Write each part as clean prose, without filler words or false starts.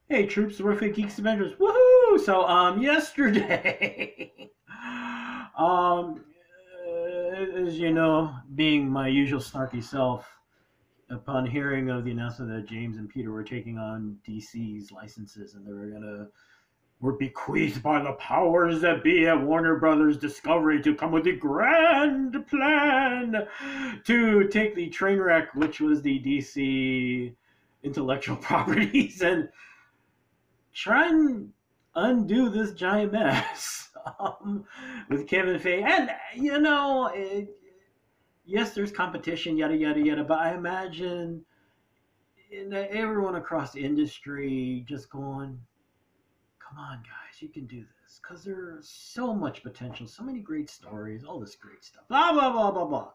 Hey troops, Terrific Geeks Avengers, woohoo! So yesterday, um, as you know, being my usual snarky self, upon hearing of the announcement that James and Peter were taking on DC's licenses and they were bequeathed by the powers that be at Warner Brothers Discovery to come with a grand plan to take the train wreck, which was the DC intellectual properties, and try and undo this giant mess with Kevin Feige. And, yes, there's competition, yada, yada, yada, but I imagine everyone across the industry just going, come on, guys, you can do this. Because there's so much potential, so many great stories, all this great stuff, blah, blah, blah, blah, blah.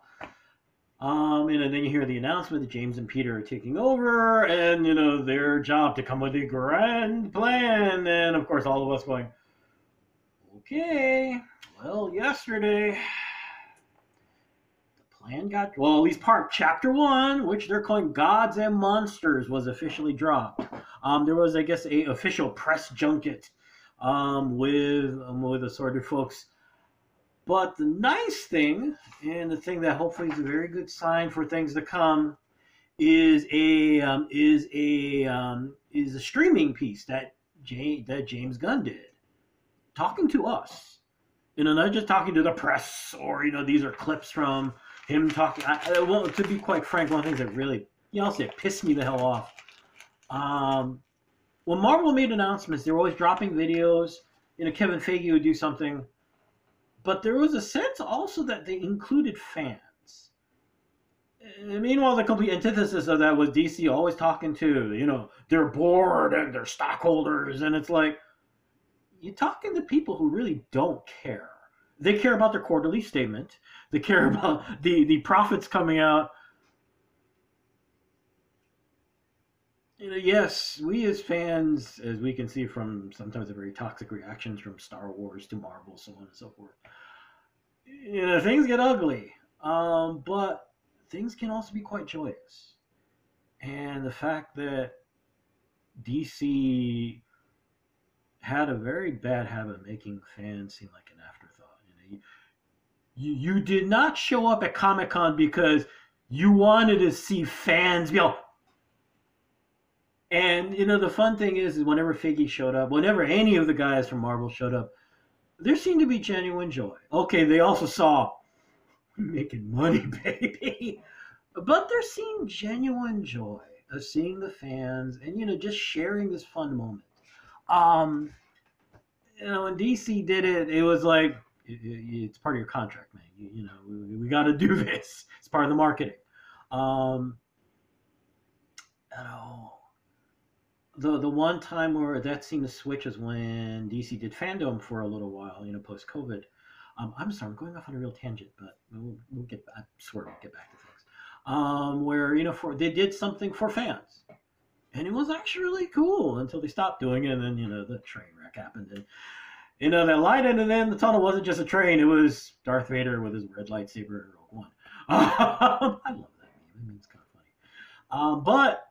And then you hear the announcement that James and Peter are taking over, and their job to come with a grand plan. And of course, all of us going, okay, well, yesterday the plan got well, at least chapter one, which they're calling Gods and Monsters, was officially dropped. There was, I guess, a official press junket with assorted folks. But the nice thing, and the thing that hopefully is a very good sign for things to come, is a streaming piece that James Gunn did, talking to us. Not just talking to the press, or these are clips from him talking. Well, to be quite frank, one of the things that really, I'll say, pissed me the hell off. When Marvel made announcements, they were always dropping videos. Kevin Feige would do something. But there was a sense also that they included fans. And meanwhile, the complete antithesis of that was DC always talking to, their board and their stockholders. And it's like, you're talking to people who really don't care. They care about their quarterly statement. They care about the profits coming out. Yes, we as fans, as we can see from sometimes the very toxic reactions from Star Wars to Marvel, so on and so forth, things get ugly. But things can also be quite joyous. And the fact that DC had a very bad habit of making fans seem like an afterthought. You did not show up at Comic-Con because you wanted to see fans be all. And, the fun thing is whenever Feige showed up, whenever any of the guys from Marvel showed up, there seemed to be genuine joy. Okay, they also saw making money, baby. But there seemed genuine joy of seeing the fans and, just sharing this fun moment. When DC did it, it was like, it's part of your contract, man. We got to do this. It's part of the marketing. The one time where that seemed to switch is when DC did Fandom for a little while, post COVID. I'm sorry, I'm going off on a real tangent, but we'll get. I swear we'll get back to things. Where they did something for fans, and it was actually really cool until they stopped doing it, and then the train wreck happened, and that light end of the tunnel wasn't just a train; it was Darth Vader with his red lightsaber in Rogue One. I love that meme. I mean, it's kind of funny, but.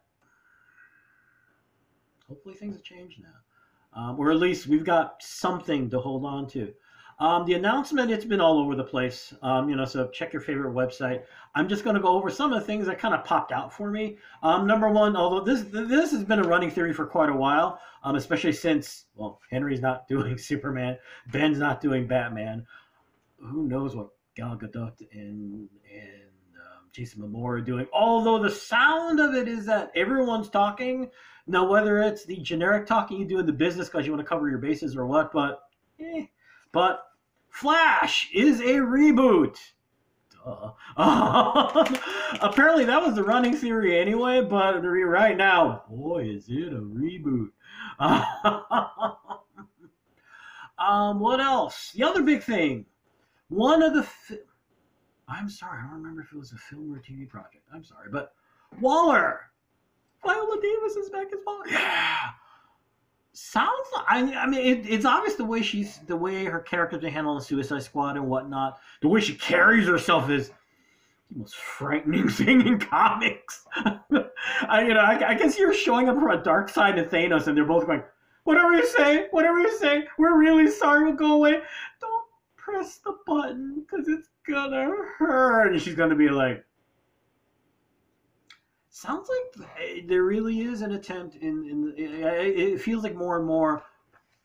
Hopefully things have changed now. Or at least we've got something to hold on to. The announcement, it's been all over the place. So check your favorite website. I'm just going to go over some of the things that kind of popped out for me. Number one, although this has been a running theory for quite a while, especially since, Henry's not doing Superman, Ben's not doing Batman. Who knows what Gal Gadot and Jason Momoa are doing. Although the sound of it is that everyone's talking. Now, whether it's the generic talking you do in the business because you want to cover your bases or what, but Flash is a reboot. Duh. Apparently, that was the running theory anyway, but right now, boy, is it a reboot. What else? The other big thing. One of the... I'm sorry, I don't remember if it was a film or a TV project. I'm sorry, but Waller. Viola Davis is back as Waller. Yeah. Sounds like, I mean, it's obvious the way her character's been handled in Suicide Squad and whatnot. The way she carries herself is the most frightening thing in comics. I can see her showing up from a dark side of Thanos, and they're both going, "Whatever you say, whatever you say. We're really sorry. We'll go away. Don't press the button because it's gonna hurt." And she's gonna be like, "Sounds like there really is an attempt it feels like more and more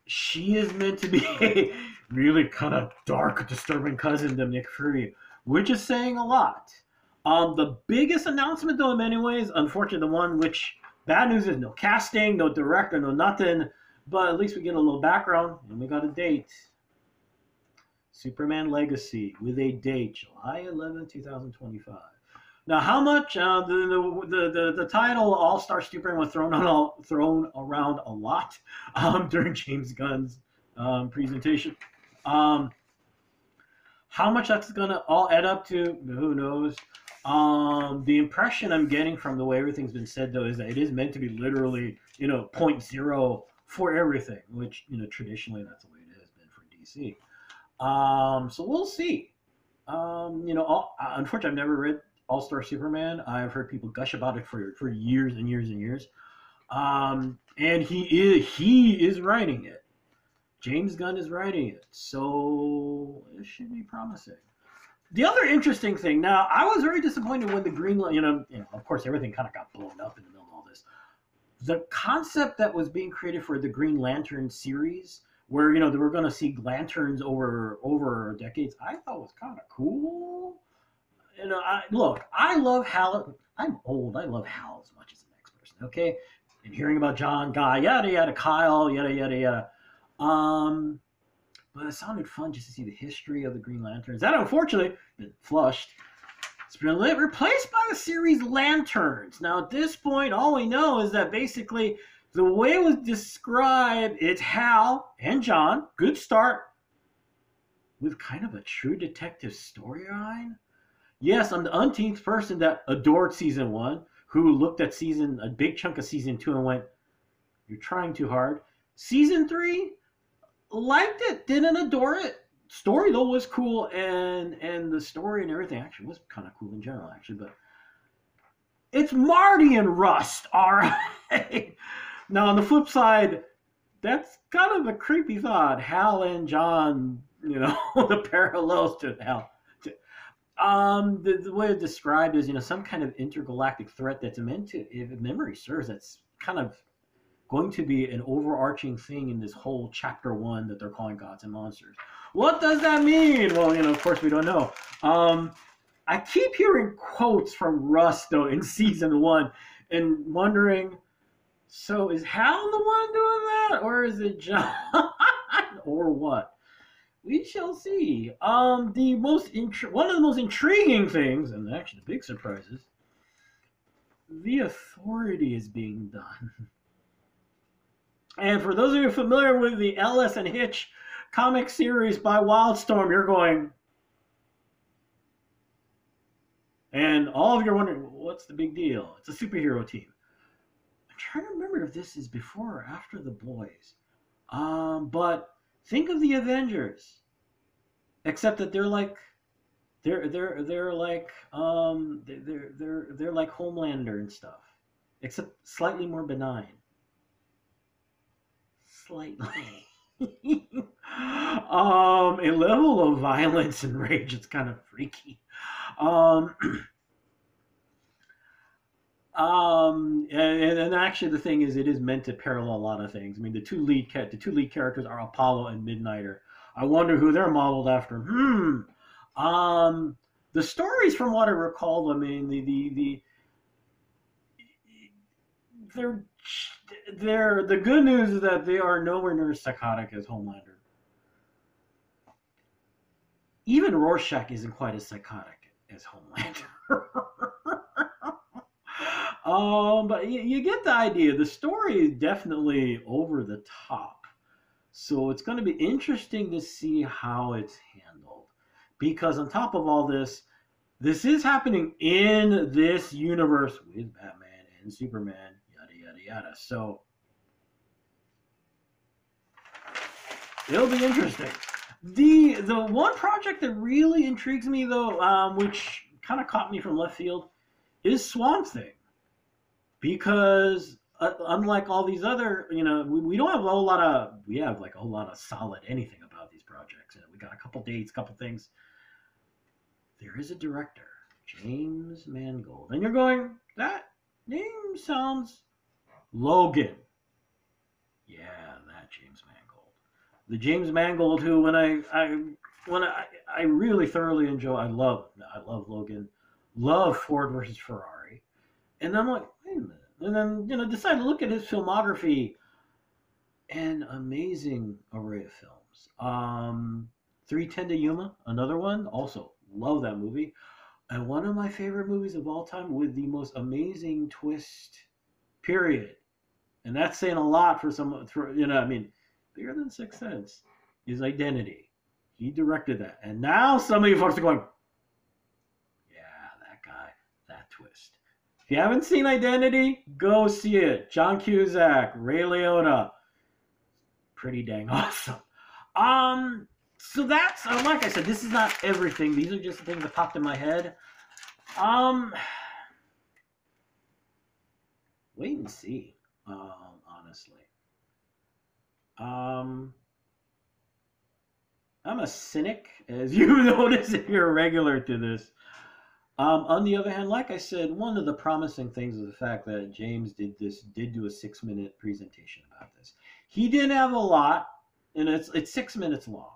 she is meant to be a really kind of dark, disturbing cousin to Nick Fury, which is saying a lot. The biggest announcement, though, in many ways, unfortunately, the one which bad news is no casting, no director, no nothing, but at least we get a little background and we got a date. Superman Legacy with a date, July 11, 2025. Now, how much the title All Star Superman was thrown around a lot during James Gunn's presentation. How much that's gonna all add up to, who knows? The impression I'm getting from the way everything's been said, though, is that it is meant to be literally, point zero for everything, which traditionally that's the way it has been for DC. So we'll see. Unfortunately, I've never read All-Star Superman. I've heard people gush about it for years and years and years. And he is writing it. James Gunn is writing it. So it should be promising. The other interesting thing, now, I was very disappointed when the Green Lantern, of course, everything kind of got blown up in the middle of all this. The concept that was being created for the Green Lantern series, where, they were going to see lanterns over decades, I thought was kind of cool. I love Hal. I'm old. I love Hal as much as the next person, okay? And hearing about John, Guy, yada, yada, Kyle, yada, yada, yada. But it sounded fun just to see the history of the Green Lanterns. That, unfortunately, been flushed. It's been replaced by the series Lanterns. Now, at this point, all we know is that basically the way it was described, it's Hal and John. Good start. With kind of a true detective storyline. Yes, I'm the umpteenth person that adored season 1, who looked at a big chunk of season 2 and went, "You're trying too hard." Season 3, liked it, didn't adore it. Story, though, was cool, and the story and everything actually was kind of cool in general, actually. But it's Marty and Rust, all right? Now, on the flip side, that's kind of a creepy thought. Hal and John, the parallels to Hal. The way it's described is, some kind of intergalactic threat that's meant to, if memory serves, that's kind of going to be an overarching thing in this whole chapter 1 that they're calling Gods and Monsters. What does that mean? Well, of course we don't know. I keep hearing quotes from Rust, though, in season 1 and wondering, so is Hal the one doing that? Or is it John? Or what? We shall see. One of the most intriguing things, and actually the big surprises, the Authority is being done. And for those of you familiar with the Ellis and Hitch comic series by Wildstorm, you're going, and all of you are wondering, what's the big deal? It's a superhero team. I'm trying to remember if this is before or after the Boys. But think of the Avengers, except that they're like like Homelander and stuff, except slightly more benign. Slightly. A level of violence and rage, it's kind of freaky. And actually, the thing is, it is meant to parallel a lot of things. I mean, the two lead characters are Apollo and Midnighter. I wonder who they're modeled after. The stories, from what I recall, I mean, the good news is that they are nowhere near as psychotic as Homelander. Even Rorschach isn't quite as psychotic as Homelander. But you get the idea. The story is definitely over the top. So it's going to be interesting to see how it's handled. Because on top of all this is happening in this universe with Batman and Superman, yada, yada, yada. So it'll be interesting. The one project that really intrigues me, though, which kind of caught me from left field is Swamp Thing, because unlike all these other, we don't have a whole lot of, we have like a whole lot of solid anything about these projects. We got a couple dates, couple things. There is a director, James Mangold, and you're going, that name sounds Logan. Yeah, that James Mangold. The James Mangold who, when I really thoroughly enjoy, I love Logan, love Ford versus Ferrari, and I'm like, wait a minute, and then decide to look at his filmography, an amazing array of films. 310 to Yuma, another one, also love that movie, and one of my favorite movies of all time with the most amazing twist, period. And that's saying a lot for bigger than Sixth Sense is Identity. He directed that. And now some of you folks are going, yeah, that guy, that twist. If you haven't seen Identity, go see it. John Cusack, Ray Liotta. Pretty dang awesome. So that's, like I said, this is not everything. These are just the things that popped in my head. Wait and see. Honestly, I'm a cynic, as you notice if you're a regular to this. On the other hand, like I said, one of the promising things is the fact that James did do a 6-minute presentation about this. He didn't have a lot, and it's 6 minutes long.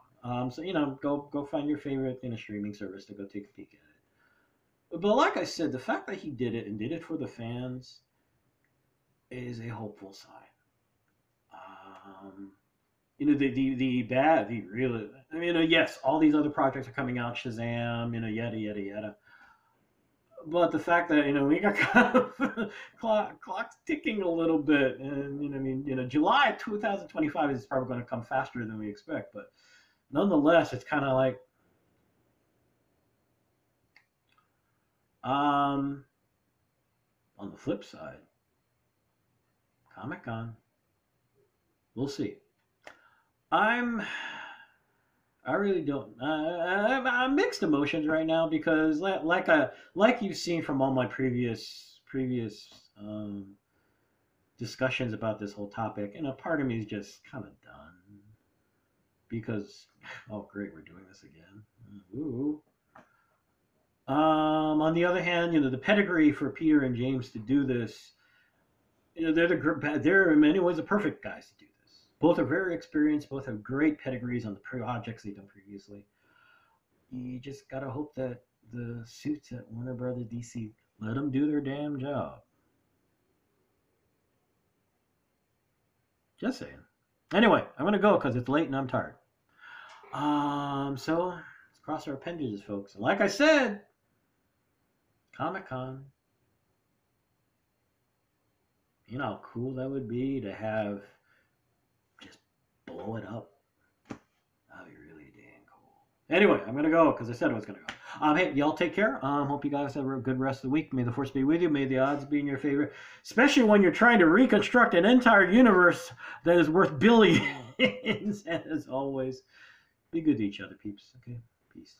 So go find your favorite streaming service to go take a peek at it. But like I said, the fact that he did it and did it for the fans is a hopeful sign. Yes, all these other projects are coming out, Shazam, yada yada yada. But the fact that we got kind of clock's ticking a little bit, and July 2025 is probably going to come faster than we expect. But nonetheless, it's kind of like, on the flip side, Comic-Con. We'll see. I really don't. I'm mixed emotions right now because, like you've seen from all my previous discussions about this whole topic, and a part of me is just kind of done because, oh great, we're doing this again. Ooh. On the other hand, the pedigree for Peter and James to do this, they're in many ways the perfect guys to do this. Both are very experienced. Both have great pedigrees on the projects they've done previously. You just gotta hope that the suits at Warner Brothers DC let them do their damn job. Just saying. Anyway, I'm gonna go because it's late and I'm tired. So let's cross our appendages, folks. And like I said, Comic-Con. You know how cool that would be to have just blow it up. That'd be really dang cool. Anyway, I'm going to go because I said I was going to go. Hey, y'all take care. Hope you guys have a good rest of the week. May the force be with you. May the odds be in your favor. Especially when you're trying to reconstruct an entire universe that is worth billions. And as always, be good to each other, peeps. Okay? Peace.